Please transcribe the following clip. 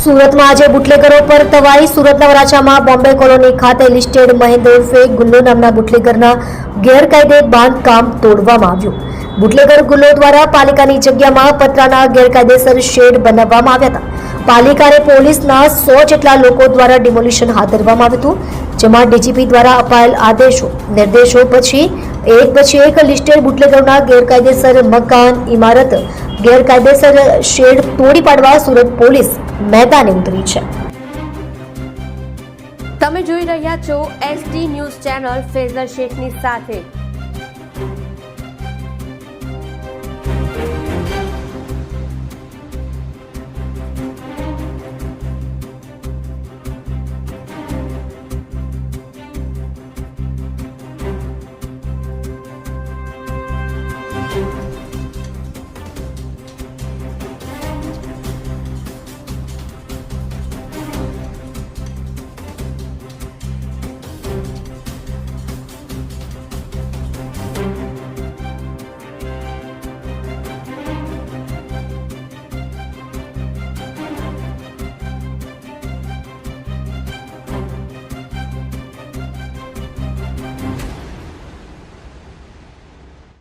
સુરતમાં આજે બુટલેગરો પર તવાઈ. સુરતના વરાછામાં બોમ્બે કોલોની ખાતે લિસ્ટેડ મહેન્દ્ર ઉર્ફે ગુલ્લો નામના બુટલેગરના ગેરકાયદે બાંધકામ તોડવામાં આવ્યું. બુટલેગર ગુલ્લો દ્વારા પાલિકાની જગ્યામાં પતરાના ગેરકાયદેસર શેડ બનાવવામાં આવ્યા હતા. પાલિકા અને પોલીસના 100 જેટલા લોકો દ્વારા ડિમોલિશન હાથ ધરવામાં આવ્યું હતું, જેમાં ડીજીપી દ્વારા અપાયેલ નિર્દેશો પછી એક લિસ્ટેડ બુટલેગરોના ગેરકાયદેસર મકાન, ઇમારત, ગેરકાયદેસર શેડ તોડી પાડવા સુરત પોલીસ મેદાને ઉતરી છે. તમે જોઈ રહ્યા છો SD ન્યૂઝ ચેનલ ફેઝર શેખની સાથે.